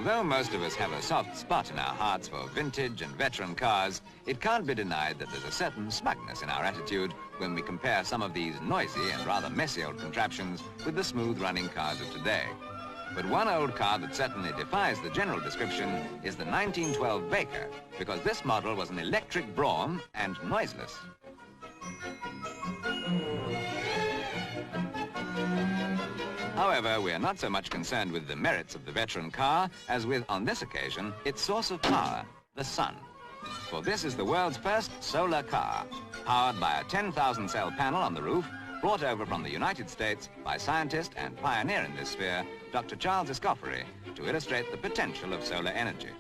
Although most of us have a soft spot in our hearts for vintage and veteran cars, it can't be denied that there's a certain smugness in our attitude when we compare some of these noisy and rather messy old contraptions with the smooth-running cars of today. But one old car that certainly defies the general description is the 1912 Baker, because this model was an electric brougham and noiseless. However, we are not so much concerned with the merits of the veteran car as with, on this occasion, its source of power, the sun. For this is the world's first solar car, powered by a 10,000-cell panel on the roof, brought over from the United States by scientist and pioneer in this sphere, Dr. Charles Escoffery, to illustrate the potential of solar energy.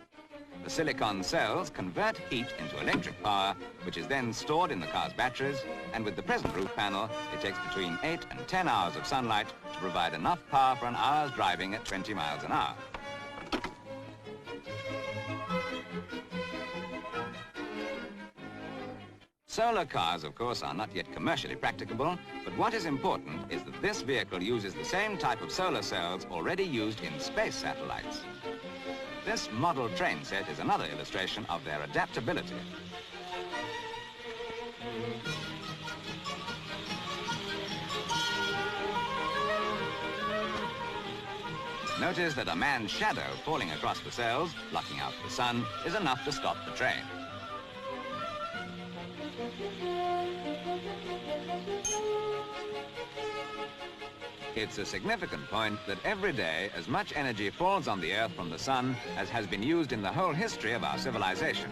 The silicon cells convert heat into electric power, which is then stored in the car's batteries, and with the present roof panel, it takes between 8 and 10 hours of sunlight to provide enough power for an hour's driving at 20 miles an hour. Solar cars, of course, are not yet commercially practicable, but what is important is that this vehicle uses the same type of solar cells already used in space satellites. This model train set is another illustration of their adaptability. Notice that a man's shadow falling across the cells, blocking out the sun, is enough to stop the train. It's a significant point that every day as much energy falls on the Earth from the sun as has been used in the whole history of our civilization.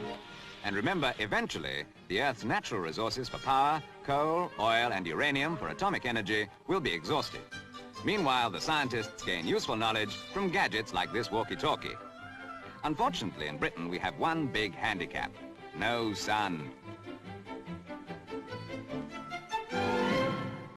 And remember, eventually, the Earth's natural resources for power, coal, oil, and uranium for atomic energy will be exhausted. Meanwhile, the scientists gain useful knowledge from gadgets like this walkie-talkie. Unfortunately, in Britain, we have one big handicap: no sun.